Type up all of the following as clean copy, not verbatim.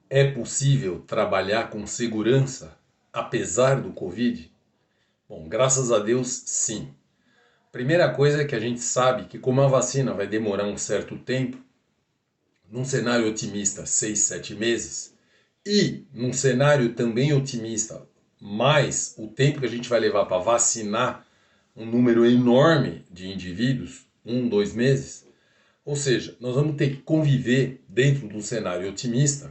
É possível trabalhar com segurança apesar do Covid? Bom, graças a Deus, sim. Primeira coisa é que a gente sabe que como a vacina vai demorar um certo tempo, num cenário otimista, 6, 7 meses, e num cenário também otimista, mais o tempo que a gente vai levar para vacinar um número enorme de indivíduos, 1, 2 meses, ou seja, nós vamos ter que conviver dentro de um cenário otimista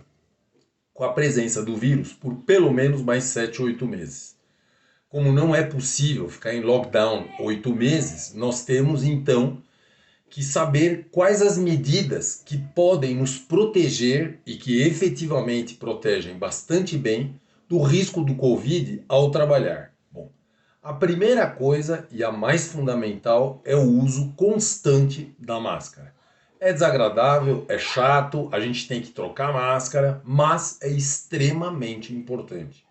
com a presença do vírus por pelo menos mais 7 ou 8 meses. Como não é possível ficar em lockdown 8 meses, nós temos então que saber quais as medidas que podem nos proteger e que efetivamente protegem bastante bem do risco do Covid ao trabalhar. Bom, a primeira coisa e a mais fundamental é o uso constante da máscara. É desagradável, é chato, a gente tem que trocar a máscara, mas é extremamente importante.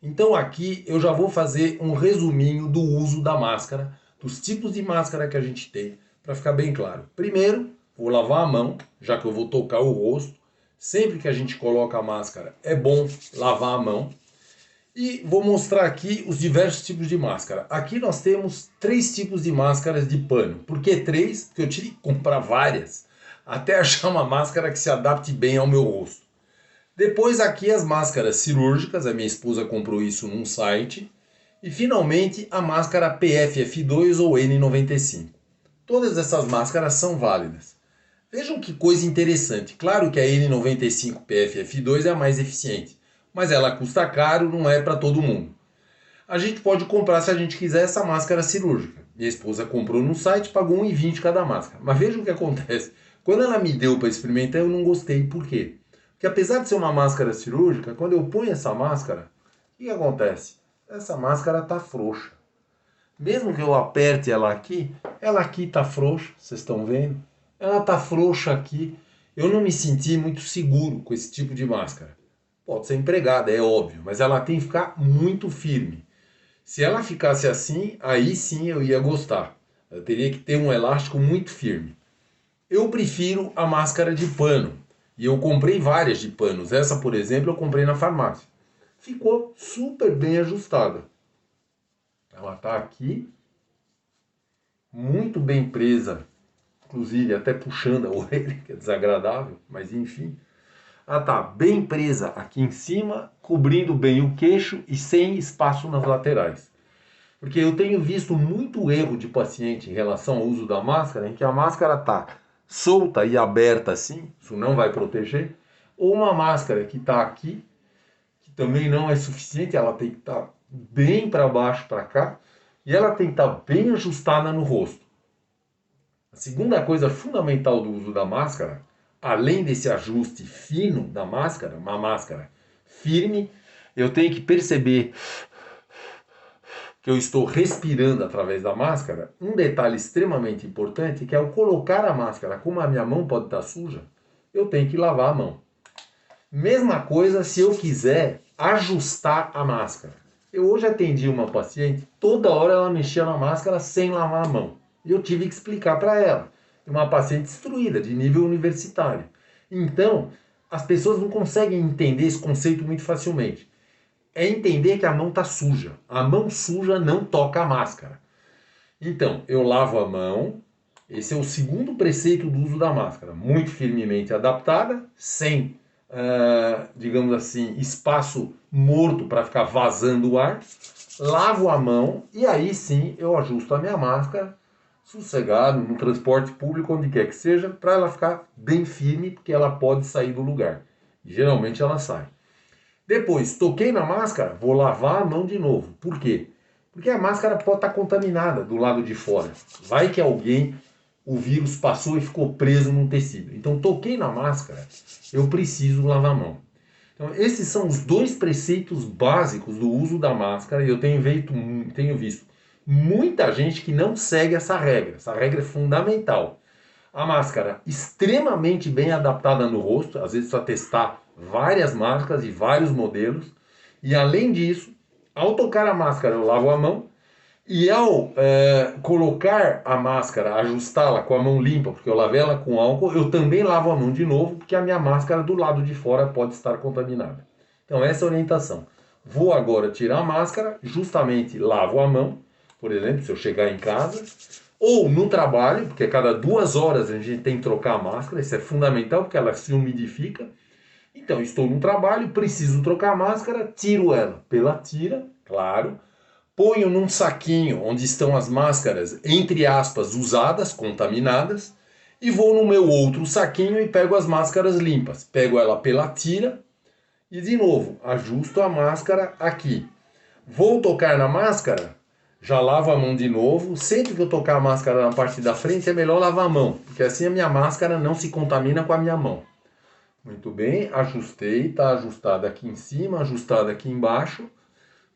Então aqui eu já vou fazer um resuminho do uso da máscara, dos tipos de máscara que a gente tem, para ficar bem claro. Primeiro, vou lavar a mão, já que eu vou tocar o rosto. Sempre que a gente coloca a máscara, é bom lavar a mão. E vou mostrar aqui os diversos tipos de máscara. Aqui nós temos 3 tipos de máscaras de pano. Por que 3? Porque eu tive que comprar várias até achar uma máscara que se adapte bem ao meu rosto. Depois aqui as máscaras cirúrgicas, a minha esposa comprou isso num site. E finalmente a máscara PFF2 ou N95. Todas essas máscaras são válidas. Vejam que coisa interessante. Claro que a N95 PFF2 é a mais eficiente, mas ela custa caro, não é para todo mundo. A gente pode comprar, se a gente quiser, essa máscara cirúrgica. Minha esposa comprou no site, pagou 1,20 cada máscara. Mas veja o que acontece. Quando ela me deu para experimentar, eu não gostei. Por quê? Porque apesar de ser uma máscara cirúrgica, quando eu ponho essa máscara, o que acontece? Essa máscara está frouxa. Mesmo que eu aperte ela aqui está frouxa, vocês estão vendo? Ela está frouxa aqui. Eu não me senti muito seguro com esse tipo de máscara. Pode ser empregada, é óbvio, mas ela tem que ficar muito firme. Se ela ficasse assim, aí sim eu ia gostar. Eu teria que ter um elástico muito firme. Eu prefiro a máscara de pano. E eu comprei várias de panos. Essa, por exemplo, eu comprei na farmácia. Ficou super bem ajustada. Ela está aqui, muito bem presa. Inclusive até puxando a orelha, que é desagradável, mas enfim. Ela está bem presa aqui em cima, cobrindo bem o queixo e sem espaço nas laterais. Porque eu tenho visto muito erro de paciente em relação ao uso da máscara, em que a máscara está solta e aberta assim, isso não vai proteger, ou uma máscara que está aqui, que também não é suficiente, ela tem que estar bem para baixo, para cá, e ela tem que estar bem ajustada no rosto. A segunda coisa fundamental do uso da máscara, além desse ajuste fino da máscara, uma máscara firme, eu tenho que perceber que eu estou respirando através da máscara. Um detalhe extremamente importante que é ao colocar a máscara, como a minha mão pode estar suja, eu tenho que lavar a mão. Mesma coisa se eu quiser ajustar a máscara. Eu hoje atendi uma paciente, toda hora ela mexia na máscara sem lavar a mão. E eu tive que explicar para ela. Uma paciente instruída, de nível universitário. Então, as pessoas não conseguem entender esse conceito muito facilmente. É entender que a mão está suja. A mão suja não toca a máscara. Então, eu lavo a mão. Esse é o segundo preceito do uso da máscara. Muito firmemente adaptada, sem, digamos assim, espaço morto para ficar vazando o ar. Lavo a mão e aí sim eu ajusto a minha máscara, sossegado, no transporte público, onde quer que seja, para ela ficar bem firme, porque ela pode sair do lugar. E geralmente ela sai. Depois, toquei na máscara, vou lavar a mão de novo. Por quê? Porque a máscara pode estar contaminada do lado de fora. Vai que alguém, o vírus passou e ficou preso num tecido. Então, toquei na máscara, eu preciso lavar a mão. Então, esses são os 2 preceitos básicos do uso da máscara e eu tenho visto muita gente que não segue essa regra. Essa regra é fundamental. A máscara extremamente bem adaptada no rosto, às vezes precisa testar várias máscaras e vários modelos. E além disso, ao tocar a máscara eu lavo a mão E ao colocar a máscara, ajustá-la com a mão limpa, porque eu lavei ela com álcool, eu também lavo a mão de novo, porque a minha máscara do lado de fora pode estar contaminada. Então essa é a orientação. Vou agora tirar a máscara, justamente lavo a mão, por exemplo, se eu chegar em casa, ou no trabalho, porque a cada 2 horas a gente tem que trocar a máscara, isso é fundamental, porque ela se umidifica. Então, estou no trabalho, preciso trocar a máscara, tiro ela pela tira, claro, ponho num saquinho onde estão as máscaras, entre aspas, usadas, contaminadas, e vou no meu outro saquinho e pego as máscaras limpas. Pego ela pela tira e, de novo, ajusto a máscara aqui. Vou tocar na máscara, já lavo a mão de novo. Sempre que eu tocar a máscara na parte da frente, é melhor lavar a mão, porque assim a minha máscara não se contamina com a minha mão. Muito bem, ajustei, está ajustada aqui em cima, ajustada aqui embaixo.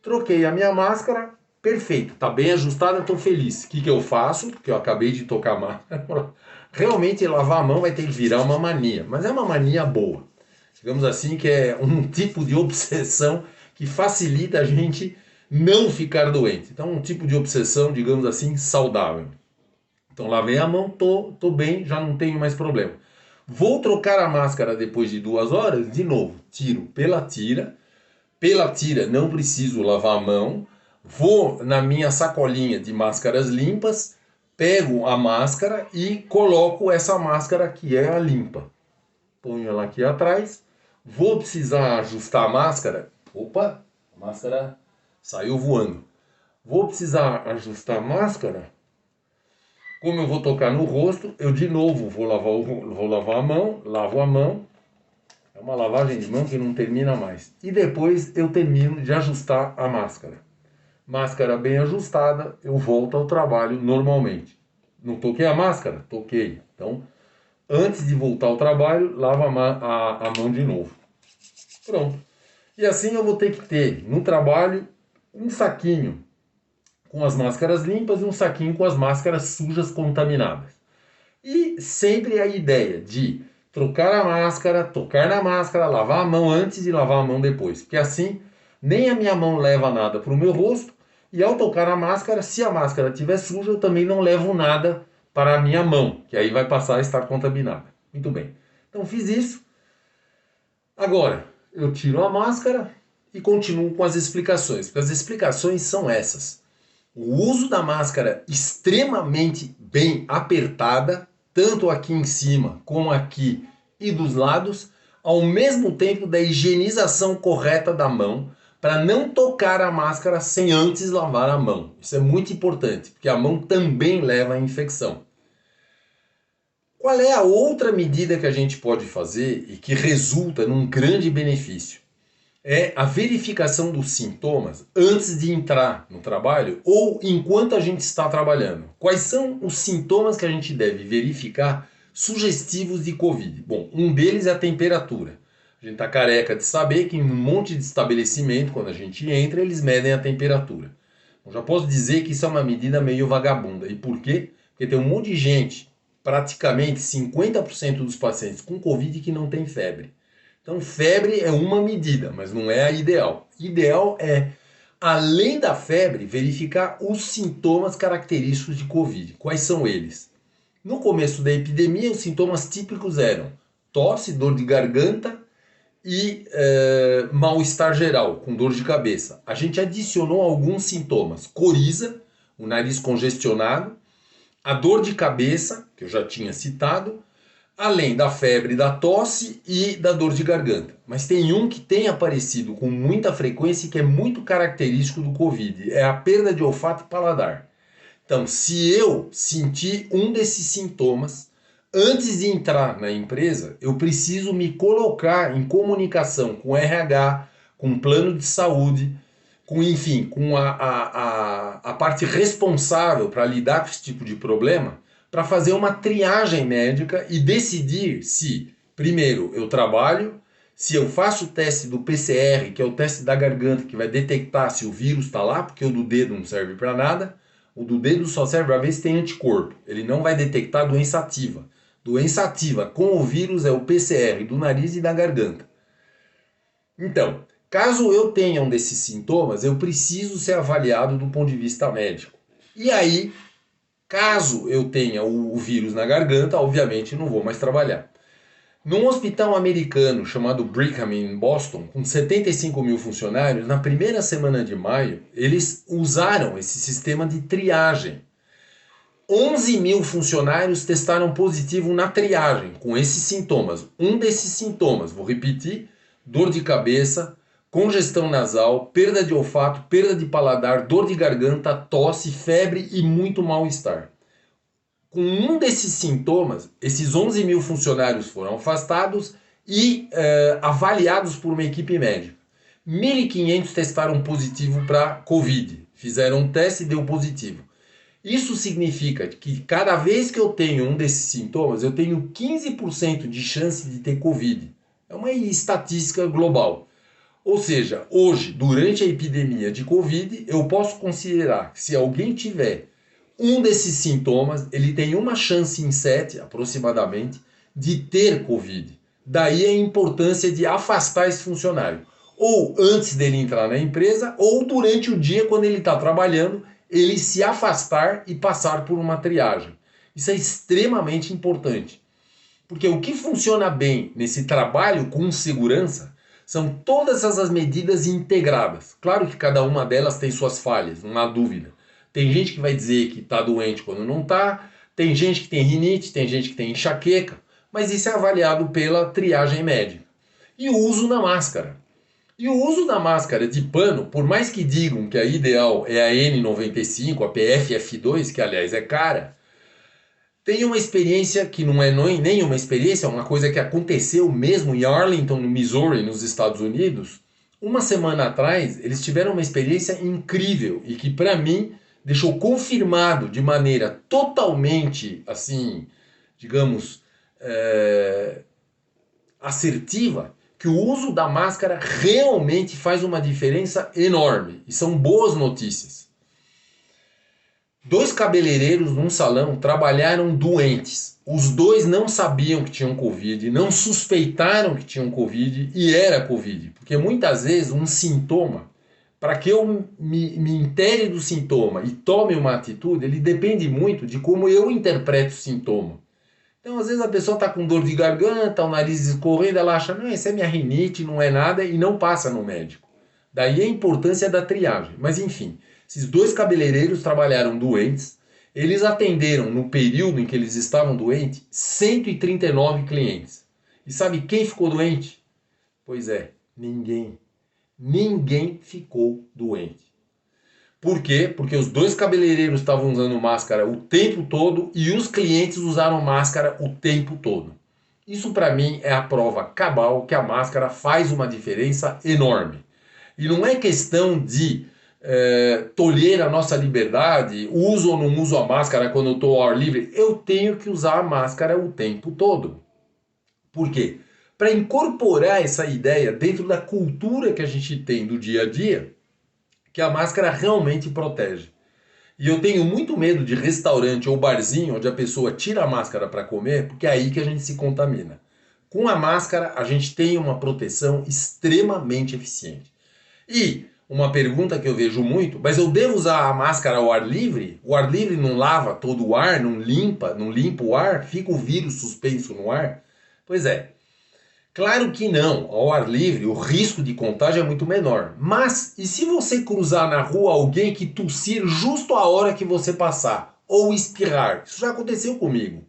Troquei a minha máscara, perfeito, está bem ajustada, estou feliz. O que eu faço? Porque eu acabei de tocar a máscara. Realmente lavar a mão vai ter que virar uma mania, mas é uma mania boa. Digamos assim que é um tipo de obsessão que facilita a gente não ficar doente. Então, um tipo de obsessão, digamos assim, saudável. Então, lavei a mão, tô bem, já não tenho mais problema. Vou trocar a máscara depois de 2 horas, de novo, tiro pela tira. Pela tira não preciso lavar a mão. Vou na minha sacolinha de máscaras limpas, pego a máscara e coloco essa máscara que é a limpa. Ponho ela aqui atrás. Vou precisar ajustar a máscara. Opa, a máscara saiu voando. Vou precisar ajustar a máscara. Como eu vou tocar no rosto, eu de novo vou lavar a mão, lavo a mão. É uma lavagem de mão que não termina mais. E depois eu termino de ajustar a máscara. Máscara bem ajustada, eu volto ao trabalho normalmente. Não toquei a máscara? Toquei. Então, antes de voltar ao trabalho, lavo a mão de novo. Pronto. E assim eu vou ter que ter no trabalho um saquinho com as máscaras limpas e um saquinho com as máscaras sujas contaminadas. E sempre a ideia de trocar a máscara, tocar na máscara, lavar a mão antes e lavar a mão depois. Porque assim, nem a minha mão leva nada para o meu rosto. E ao tocar a máscara, se a máscara estiver suja, eu também não levo nada para a minha mão, que aí vai passar a estar contaminada. Muito bem. Então fiz isso. Agora, eu tiro a máscara e continuo com as explicações. Porque as explicações são essas. O uso da máscara extremamente bem apertada, tanto aqui em cima como aqui e dos lados, ao mesmo tempo da higienização correta da mão, para não tocar a máscara sem antes lavar a mão. Isso é muito importante, porque a mão também leva à infecção. Qual é a outra medida que a gente pode fazer e que resulta num grande benefício? É a verificação dos sintomas antes de entrar no trabalho ou enquanto a gente está trabalhando. Quais são os sintomas que a gente deve verificar sugestivos de Covid? Bom, um deles é a temperatura. A gente está careca de saber que em um monte de estabelecimento, quando a gente entra, eles medem a temperatura. Eu já posso dizer que isso é uma medida meio vagabunda. E por quê? Porque tem um monte de gente, praticamente 50% dos pacientes com Covid que não tem febre. Então, febre é uma medida, mas não é a ideal. Ideal é, além da febre, verificar os sintomas característicos de Covid. Quais são eles? No começo da epidemia, os sintomas típicos eram tosse, dor de garganta e mal-estar geral, com dor de cabeça. A gente adicionou alguns sintomas: coriza, o nariz congestionado, a dor de cabeça, que eu já tinha citado, além da febre, da tosse e da dor de garganta. Mas tem um que tem aparecido com muita frequência e que é muito característico do Covid. É a perda de olfato e paladar. Então, se eu sentir um desses sintomas, antes de entrar na empresa, eu preciso me colocar em comunicação com o RH, com o plano de saúde, enfim, com a parte responsável para lidar com esse tipo de problema, para fazer uma triagem médica e decidir se, primeiro, eu trabalho, se eu faço o teste do PCR, que é o teste da garganta, que vai detectar se o vírus está lá, porque o do dedo não serve para nada, o do dedo só serve para ver se tem anticorpo, ele não vai detectar doença ativa. Doença ativa com o vírus é o PCR do nariz e da garganta. Então, caso eu tenha um desses sintomas, eu preciso ser avaliado do ponto de vista médico. E aí, caso eu tenha o vírus na garganta, obviamente não vou mais trabalhar. Num hospital americano chamado Brigham em Boston, com 75 mil funcionários, na primeira semana de maio, eles usaram esse sistema de triagem. 11 mil funcionários testaram positivo na triagem com esses sintomas. Um desses sintomas, vou repetir, dor de cabeça, congestão nasal, perda de olfato, perda de paladar, dor de garganta, tosse, febre e muito mal-estar. Com um desses sintomas, esses 11 mil funcionários foram afastados e avaliados por uma equipe médica. 1.500 testaram positivo para Covid. Fizeram um teste e deu positivo. Isso significa que cada vez que eu tenho um desses sintomas, eu tenho 15% de chance de ter Covid. É uma estatística global. Ou seja, hoje, durante a epidemia de Covid, eu posso considerar que se alguém tiver um desses sintomas, ele tem uma chance em 7, aproximadamente, de ter Covid. Daí a importância de afastar esse funcionário. Ou antes dele entrar na empresa, ou durante o dia, quando ele está trabalhando, ele se afastar e passar por uma triagem. Isso é extremamente importante. Porque o que funciona bem nesse trabalho com segurança são todas essas medidas integradas. Claro que cada uma delas tem suas falhas, não há dúvida. Tem gente que vai dizer que está doente quando não está, tem gente que tem rinite, tem gente que tem enxaqueca, mas isso é avaliado pela triagem médica. E o uso da máscara. E o uso da máscara de pano, por mais que digam que a ideal é a N95, a PFF2, que aliás é cara, tem uma experiência que não é nem uma experiência, é uma coisa que aconteceu mesmo em Arlington, no Missouri, nos Estados Unidos. Uma semana atrás, eles tiveram uma experiência incrível e que, para mim, deixou confirmado de maneira totalmente, assim, digamos, assertiva, que o uso da máscara realmente faz uma diferença enorme. E são boas notícias. 2 cabeleireiros num salão trabalharam doentes. Os 2 não sabiam que tinham Covid, não suspeitaram que tinham Covid e era Covid. Porque muitas vezes um sintoma, para que eu me intere do sintoma e tome uma atitude, ele depende muito de como eu interpreto o sintoma. Então, às vezes a pessoa está com dor de garganta, o nariz escorrendo, ela acha, não, isso é minha rinite, não é nada, e não passa no médico. Daí a importância da triagem. Mas enfim, esses 2 cabeleireiros trabalharam doentes, eles atenderam, no período em que eles estavam doentes, 139 clientes. E sabe quem ficou doente? Pois é, ninguém. Ninguém ficou doente. Por quê? Porque os 2 cabeleireiros estavam usando máscara o tempo todo e os clientes usaram máscara o tempo todo. Isso para mim é a prova cabal que a máscara faz uma diferença enorme. E não é questão de tolher a nossa liberdade, uso ou não uso a máscara quando eu estou ao ar livre. Eu tenho que usar a máscara o tempo todo. Por quê? Para incorporar essa ideia dentro da cultura que a gente tem do dia a dia, que a máscara realmente protege. E eu tenho muito medo de restaurante ou barzinho onde a pessoa tira a máscara para comer, porque é aí que a gente se contamina. Com a máscara, a gente tem uma proteção extremamente eficiente. E uma pergunta que eu vejo muito, mas eu devo usar a máscara ao ar livre? O ar livre não lava todo o ar, não limpa o ar? Fica o vírus suspenso no ar? Pois é. Claro que não, ao ar livre o risco de contágio é muito menor. Mas e se você cruzar na rua alguém que tossir justo a hora que você passar? Ou espirrar? Isso já aconteceu comigo.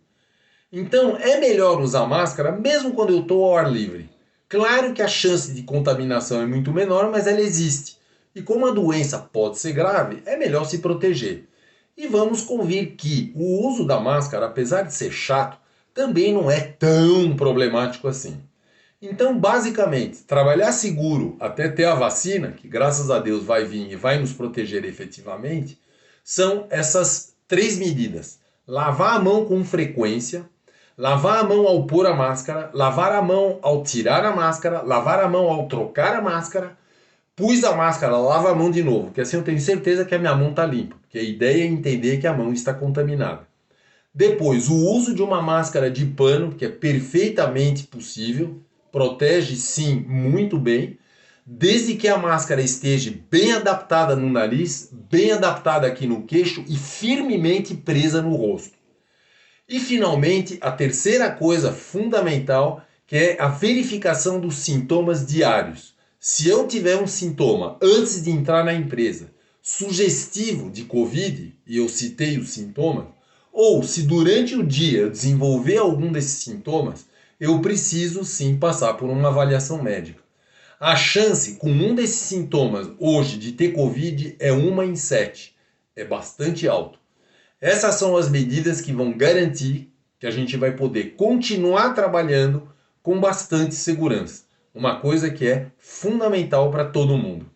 Então é melhor usar máscara mesmo quando eu estou ao ar livre. Claro que a chance de contaminação é muito menor, mas ela existe. E como a doença pode ser grave, é melhor se proteger. E vamos convir que o uso da máscara, apesar de ser chato, também não é tão problemático assim. Então, basicamente, trabalhar seguro até ter a vacina, que graças a Deus vai vir e vai nos proteger efetivamente, são essas 3 medidas. Lavar a mão com frequência, lavar a mão ao pôr a máscara, lavar a mão ao tirar a máscara, lavar a mão ao trocar a máscara, pus a máscara, lava a mão de novo, porque assim eu tenho certeza que a minha mão está limpa, porque a ideia é entender que a mão está contaminada. Depois, o uso de uma máscara de pano, que é perfeitamente possível, protege sim muito bem. desde que a máscara esteja bem adaptada no nariz, bem adaptada aqui no queixo e firmemente presa no rosto. E finalmente, a terceira coisa fundamental, que é a verificação dos sintomas diários. Se eu tiver um sintoma antes de entrar na empresa, sugestivo de Covid, e eu citei os sintomas, ou se durante o dia eu desenvolver algum desses sintomas, eu preciso sim passar por uma avaliação médica. A chance com um desses sintomas hoje de ter Covid é 1 em 7. É bastante alto. Essas são as medidas que vão garantir que a gente vai poder continuar trabalhando com bastante segurança. Uma coisa que é fundamental para todo mundo.